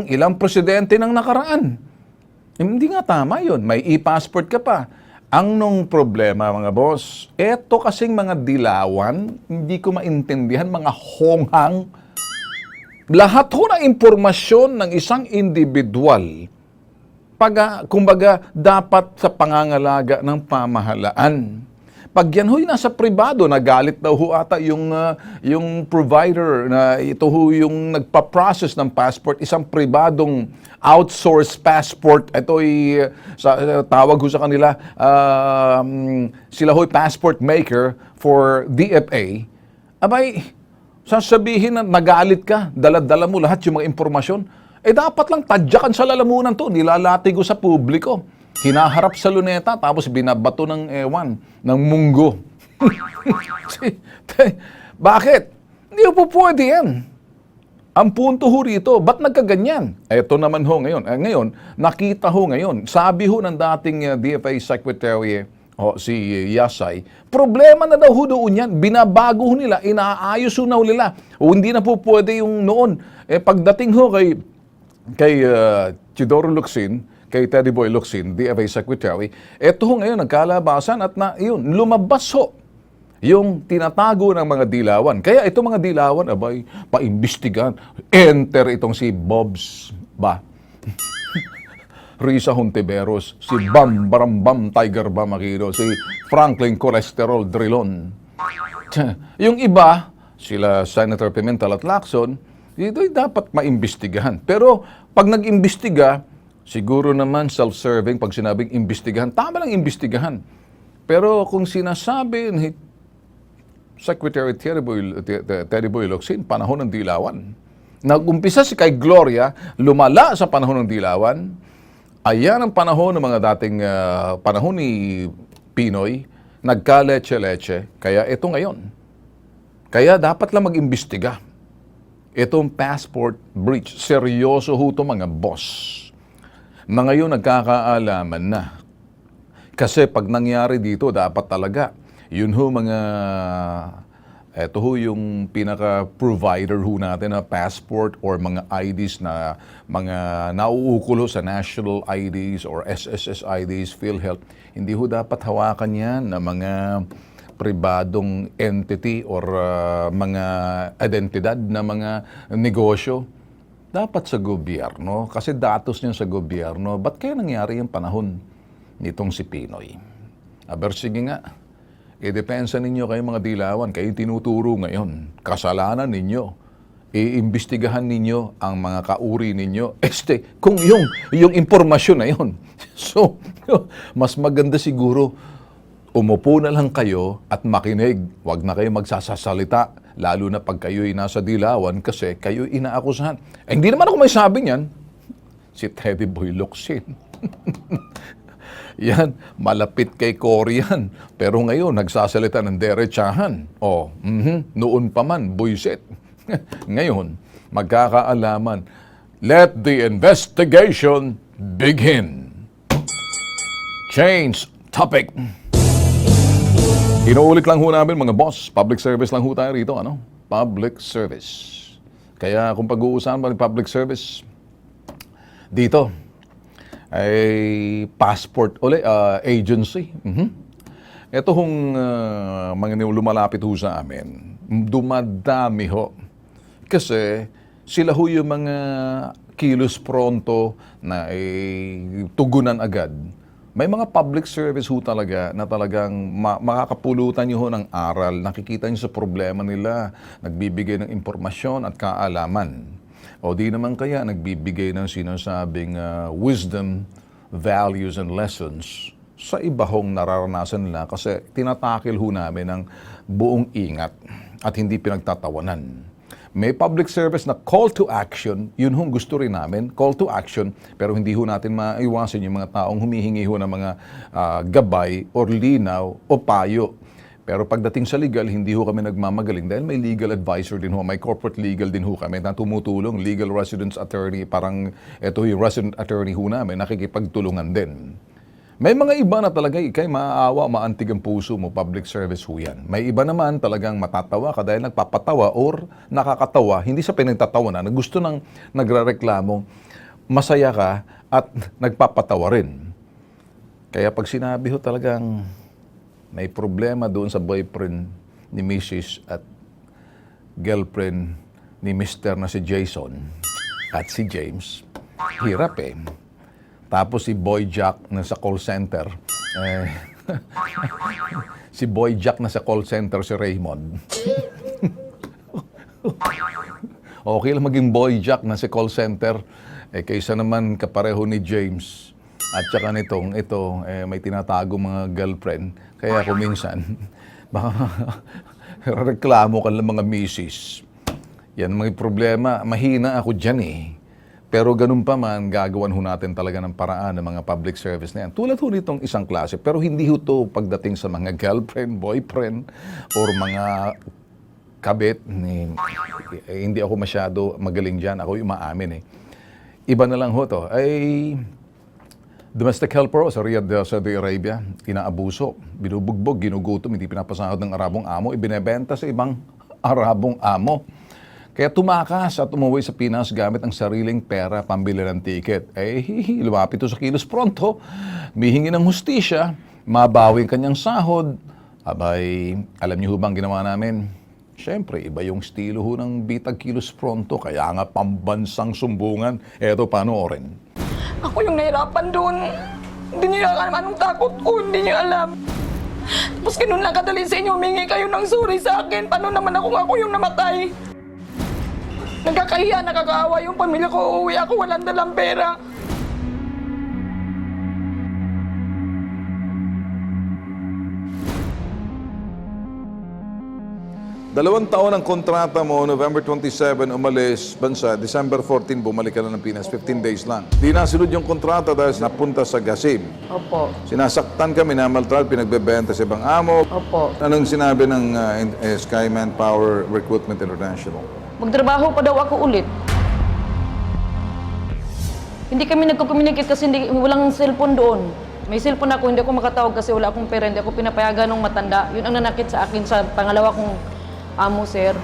ilang presidente ng nakaraan. Hindi nga tama yun. May e-passport ka pa. Ang nung problema, mga boss, eto kasing mga dilawan, hindi ko maintindihan, mga honghang. Lahat ho ng impormasyon ng isang individual, kumbaga, dapat sa pangangalaga ng pamahalaan. Pag yan ho'y nasa pribado, nagalit daw ho ata yung provider na ito ho yung nagpa-process ng passport, isang pribadong outsourced passport. Ito'y tawag ho sa kanila, sila ho'y passport maker for DFA. Abay, sasabihin na nagalit ka, dala-dala mo lahat yung mga impormasyon. Dapat lang tadyakan sa lalamunan to, nilalatigo sa publiko. Hinaharap sa luneta, tapos binabato ng ewan, ng munggo. Bakit? Hindi po pwede yan. Ang punto ho rito, ba't nagkaganyan? Ito naman ho ngayon. Ngayon, nakita ho ngayon, sabi ho ng dating DFA Secretary, si Yasay, problema na daw ho doon yan. Binabago ho nila, inaayos ho na ho nila. Hindi na po pwede yung noon. Pagdating ho kay Chidoro Locsin, kay Teddy Boy Locsin, DFA Secretary, eto ho ngayon nagkalabasan at lumabas ho yung tinatago ng mga dilawan. Kaya itong mga dilawan, abay, paimbestigan. Enter itong si Bobs ba? Risa Hontiveros, si Bam Barambam Tiger Bamakido, si Franklin Cholesterol Drilon. Yung iba, sila Senator Pimentel at Lacson, ito'y dapat maimbestigahan. Pero pag nag-imbestiga, siguro naman self-serving pag sinabing imbestigahan. Tama lang imbestigahan. Pero kung sinasabi ni Secretary Teddy Boy Locsin, panahon ng dilawan. Nag-umpisa si kay Gloria, lumala sa panahon ng dilawan. Ayan ang panahon ng mga dating panahon ni Pinoy, nagka-leche-leche. Kaya ito ngayon. Kaya dapat lang mag-imbestiga. Itong passport breach, seryoso ho ito mga boss. Na ngayon nagkakaalaman na. Kasi pag nangyari dito, dapat talaga, yun ho eto ho yung pinaka-provider ho natin na passport or mga IDs na mga nauukol ho sa national IDs or SSS IDs, PhilHealth. Hindi ho dapat hawakan yan na mga pribadong entity or mga identidad na mga negosyo. Dapat sa gobyerno, kasi datos niyan sa gobyerno. Ba't kaya nangyari yung panahon nitong si Pinoy? Aber sige nga, idepensa ninyo kayo mga dilawan, kayo tinuturo ngayon. Kasalanan ninyo. Iimbestigahan ninyo ang mga kauri ninyo. Kung yung impormasyon na yun. So, mas maganda siguro, umupo na lang kayo at makinig. Huwag na kayo magsasasalita. Lalo na pag kayo'y nasa dilawan kasi kayo inaakusahan. Hindi naman ako may sabi niyan. Si Teddy Boy Locsin. Yan, malapit kay Cory yan. Pero ngayon, nagsasalita ng derechahan. Noon pa man, buisit. Ngayon, magkakaalaman. Let the investigation begin. Change topic. Inuulit lang ho namin mga boss, public service lang ho tayo rito, ano? Public service. Kaya kung pag-uusapan pa ng public service, dito, ay passport agency. Ito hong mga lumalapit ho sa amin, dumadami ho. Kasi sila ho yung mga kilos pronto na tugunan agad. May mga public service ho talaga na talagang makakapulutan nyo ho ng aral. Nakikita nyo sa problema nila, nagbibigay ng impormasyon at kaalaman. O di naman kaya nagbibigay ng sinasabing wisdom, values, and lessons sa iba hong nararanasan nila kasi tinatakil ho namin ng buong ingat at hindi pinagtatawanan. May public service na call to action, yun hong gusto rin namin, call to action, pero hindi ho natin maiwasan yung mga taong humihingi ho ng mga gabay or linaw o payo. Pero pagdating sa legal, hindi ho kami nagmamagaling dahil may legal advisor din ho, may corporate legal din ho kami na tumutulong, legal residence attorney, parang ito yung resident attorney ho namin, nakikipagtulungan din. May mga iba na talaga, ikay maaawa, maantig ang puso mo, public service ho yan. May iba naman talagang matatawa ka dahil nagpapatawa or nakakatawa, hindi sa pinagtatawa na gusto nang nagrareklamo, masaya ka at nagpapatawa rin. Kaya pag sinabi ho talagang may problema doon sa boyfriend ni Mrs. at girlfriend ni Mr. na si Jason at si James, hirap eh. Tapos si Boy Jack na sa call center, si Boy Jack na sa call center si Raymond. Okay lang maging Boy Jack na sa call center, kaysa naman kapareho ni James. At saka nitong ito, may tinatago mga girlfriend. Kaya kung minsan, baka reklamo ka lang mga misis. Yan mga problema. Mahina ako dyan eh. Pero ganun pa man, gagawan ho natin talaga ng paraan ng mga public service na yan. Tulad ho nitong isang klase. Pero hindi ho to pagdating sa mga girlfriend, boyfriend, or mga kabit. Hindi ako masyado magaling dyan. Ako yung maamin eh. Iba na lang ho to. Ay domestic helper sa Riyadh, Saudi Arabia, inaabuso, binubugbog, ginugutom, hindi pinapasahod ng Arabong amo, ibinebenta sa ibang Arabong amo. Kaya tumakas at umuwi sa Pinas gamit ang sariling pera pambili ng ticket. Lumapit ito sa kilos pronto, mihingi ng hustisya, mabawi ang kanyang sahod. Abay, alam niyo bang ginawa namin? Siyempre, iba yung estilo ho ng bitag kilos pronto, kaya nga pambansang sumbungan. Eto, panoorin. Ako yung nahirapan doon. Hindi niyo alam anong takot ko, hindi niyo alam. Tapos ganun lang kadali sa inyo, humingi kayo ng sorry sa akin. Paano naman ako yung namatay? Nagkakahiya, nakakaawa yung pamilya ko. Uuwi ako, walang dalang pera. 2 taon ang kontrata mo, November 27, umalis, bansa, December 14, bumalik ka na ng Pinas, 15 days lang. Di nasunod yung kontrata dahil napunta sa Gasim. Opo. Sinasaktan ka, minamaltral, pinagbebenta sa ibang amo. Opo. Anong sinabi ng Skyman Power Recruitment International? Magtrabaho pa daw ako ulit. Hindi kami nagko-communicate kasi walang cellphone doon. May cellphone ako, hindi ako makatawag kasi wala akong pera, hindi ako pinapayagan ng matanda. Yun ang nanakit sa akin sa pangalawa kong amo, sir.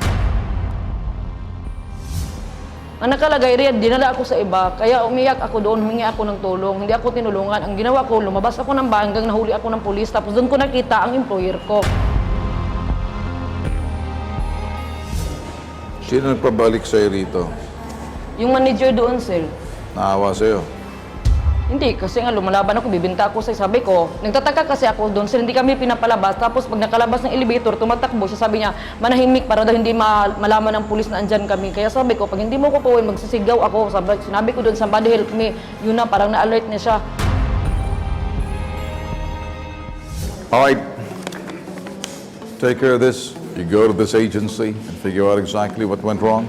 Ang nakalagay rin, dinala ako sa iba, kaya umiyak ako doon, humingi ako ng tulong. Hindi ako tinulungan. Ang ginawa ko, lumabas ako ng bahay hanggang nahuli ako ng pulis, tapos doon ko nakita ang employer ko. Sino nagpabalik sa'yo rito? Yung manager doon, sir. Naawa sa'yo? Hindi, kasi nga lumalaban ako, bibinta ako sa sabi ko. Nagtataka kasi ako doon, sir, hindi kami pinapalabas. Tapos pag nakalabas ng elevator, tumatakbo siya, sabi niya, manahimik para daw hindi malaman ng pulis na andyan kami. Kaya sabi ko, pag hindi mo ko puwin, magsisigaw ako. Sinabi ko doon, somebody help me. Yun na, parang na-alert niya siya. Alright. Take care of this. You go to this agency and figure out exactly what went wrong.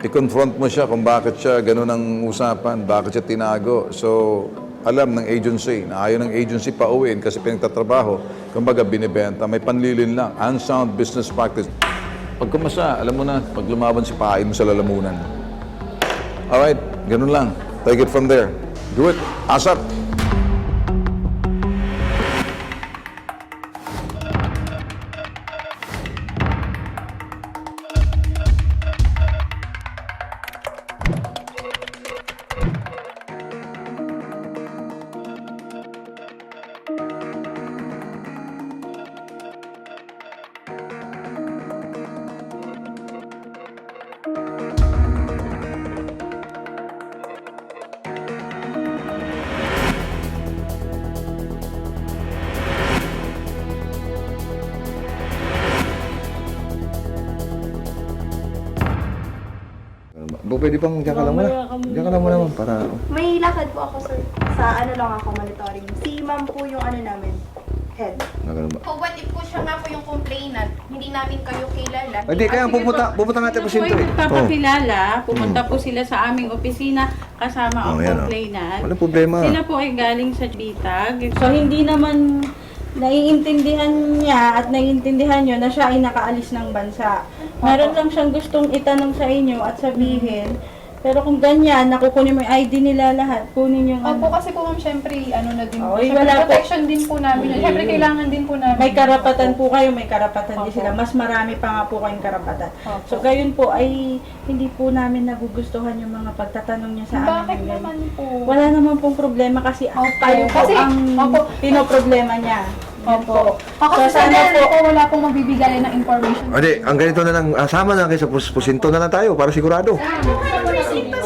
I-confront mo siya kung bakit siya ganun ang usapan, bakit siya tinago. So, alam ng agency na ayaw ng agency pa uwiin kasi pinagtatrabaho. Kumbaga, binibenta, may panlilin lang. Unsound business practice. Pagkumasa, alam mo na, pag lumaban si pahain mo sa lalamunan. Alright, ganun lang. Take it from there. Do it. ASAP. Pwede bang diyan ka lang muna? Diyan ka lang muna, ma'am, para... May lakad po ako, sir. Sa ano lang ako, monitoring. Si ma'am po yung ano namin, head. So what if po siya nga po yung complainant, hindi namin kayo kilala? Hindi, kaya pupunta natin po Sino po sinto yung nagpapakilala, pumunta po sila sa aming opisina kasama ang yan, complainant. Walang problema. Sila po ay galing sa bitag. So hindi naman naiintindihan niya at naiintindihan nyo na siya ay nakaalis ng bansa. Meron lang siyang gustong itanong sa inyo at sabihin. Pero kung ganyan, nakukunin mo yung ID nila lahat, kunin yung Opo, kasi po ma'am, syempre, ano na din po. Oy, Syempre, wala po. protection din po namin. yun. Syempre, kailangan din po namin. May karapatan po kayo, may karapatan din Opo. sila. Mas marami pa nga po kayong karapatan. Opo. So, gayon po ay hindi po namin nagugustuhan yung mga pagtatanong niya sa amin. Bakit naman po? Wala naman pong problema kasi tayo po Kasi, ang opo. pinoproblema niya. Opo. So, Ako sa sana sana po, wala pong magbibigay ng information. Hindi, ang ganito na lang, sama na kayo sa pusinto na lang tayo para sigurado.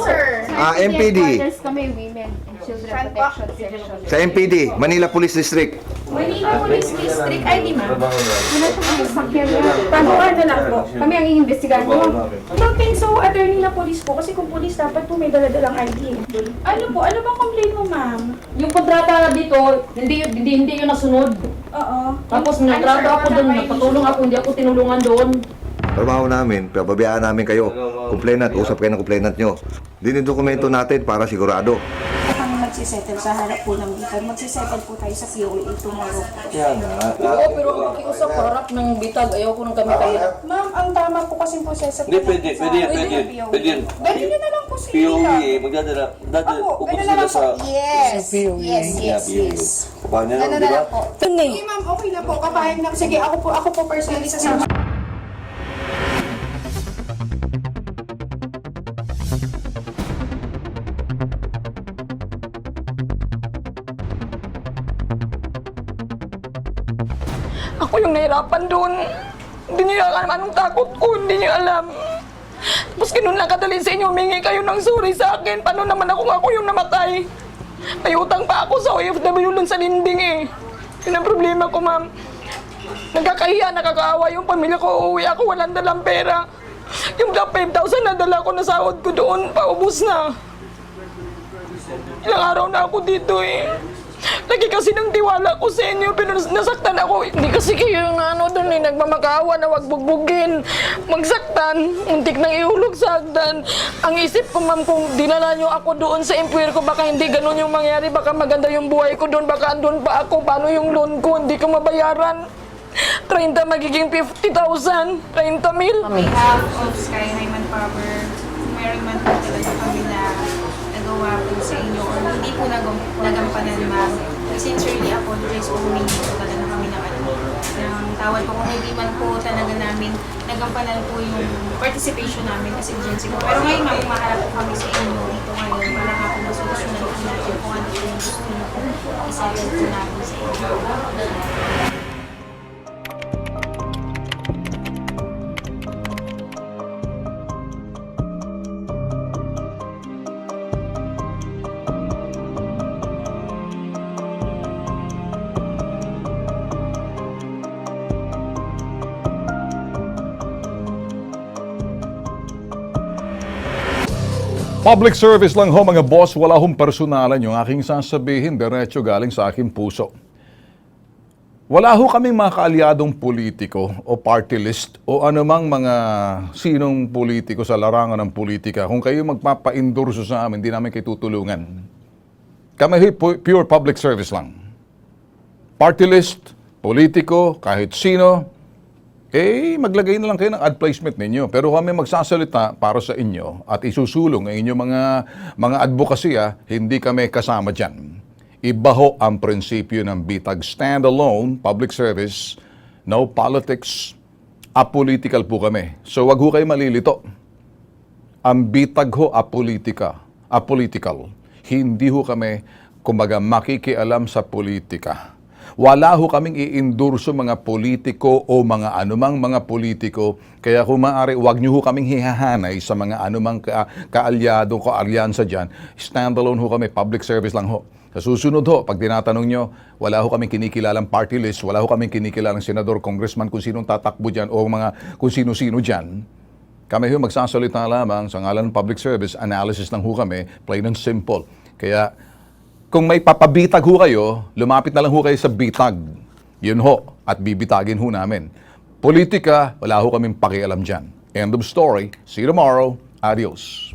Sir. MPD. Partners kami, Women and Children Protection Section. Sa MPD, Manila Police District. Manila Police District, ay di ma'am. Wala po kami sakyan na. Panuhan na lang po. Kami ang iimbestigahan mo. Don't think so, attorney na police po. Kasi kung police, dapat po may daladalang ID. Ano po? Ano bang complaint mo, ma'am? Yung kontrata dito, hindi yun nasunod. Oo. Tapos nagtrato ako doon, nagpatulong ako, hindi ako tinulungan doon. Trabaho namin, pababayaan namin kayo. Complainant, usap kayo ng complainant nyo. Dinidokumento natin para sigurado. Kami magsisettle sa harap po ng bitag. Magsisettle po tayo sa POA tomorrow. Oo, pero ang pakiusap sa harap ng bitag, ayaw ko ng kami kayo. Ma'am, ang tama po kasi po sa Hindi, pwede yun. Dali nyo na lang po si POE, magdadala, Ako, gano'n na lang po. Yes. Paano Gano'n na lang po. Sige ma'am, okay na po. Kapahag na. Sige, ako po personally sasama. Ako yung nahirapan doon. Hindi niyo alam anong takot ko, hindi niyo alam. Tapos ganun lang kadali sa inyo, humingi kayo ng sorry sa akin. Paano naman ako yung namatay? May utang pa ako sa OFW doon sa Linding eh. Yun ang problema ko, ma'am. Nagkakahiya, nakakaawa yung pamilya ko. Uuwi ako, walang dalang pera. Yung 5,000 na dala ko na sahod ko doon, paubos na. Ilang araw na ako dito eh. Lagi kasi ng tiwala ko sa inyo, pero nasaktan ako. Hindi kasi kayo yung doon eh, nagmamakaawa na wag bugbugin, magsaktan, muntik nang ihulog sa hagdan. Ang isip ko, ma'am, kung dinala nyo ako doon sa employer ko, baka hindi ganun yung mangyari, baka maganda yung buhay ko doon, baka andun pa ako, paano yung loan ko, hindi ko mabayaran. 30 magiging 50,000, 30 mil. behalf of Sky High Manpower, meron man po talaga kami na nagawa po sa inyo or hindi po nagampanan, ma'am. We sincerely apologize po, humingi po talaga kami ng tawad po kung hindi man po talaga namin nagampanan po yung participation namin as agency po. Pero ngayon, ma'am, umaharap po kami sa inyo dito ngayon para nga po masolusyonan po natin kung ano po yung gusto niyo po isettle po namin sa inyo. Public service lang ho mga boss, wala hong personalan yung aking sasabihin, diretso galing sa aking puso. Wala ho kaming mga kaalyadong politiko o party list o anumang mga sinong politiko sa larangan ng politika. Kung kayo magpapa-endorso sa amin, hindi namin kayo tutulungan. Kami pure public service lang. Party list, politiko, kahit sino, maglagay na lang kayo ng ad placement ninyo. Pero kami magsasalita para sa inyo at isusulong ang inyong mga advokasya, hindi kami kasama dyan. Iba ho ang prinsipyo ng bitag. Standalone, public service, no politics, apolitical po kami. So wag ho kayo malilito. Ang bitag ho apolitical. Hindi ho kami, kumbaga, makikialam sa politika. Wala ho kaming i-endorso mga politiko o mga anumang mga politiko. Kaya kung maaari, huwag niyo ho kaming hihahanay sa mga anumang kaalyado, kaalyansa dyan. Standalone ho kami, public service lang ho. Sa susunod ho, pag tinatanong nyo, wala ho kaming kinikilalang party list, wala ho kaming kinikilalang senador, congressman, kung sinong tatakbo dyan o mga kung sino-sino dyan. Kami ho magsasalita lamang sa ngalan ng public service, analysis lang ho kami, plain and simple. Kaya kung may papabitag ho kayo, lumapit na lang ho kayo sa bitag. Yun ho, at bibitagin ho namin. Politika, wala ho kaming pakialam dyan. End of story. See you tomorrow. Adios.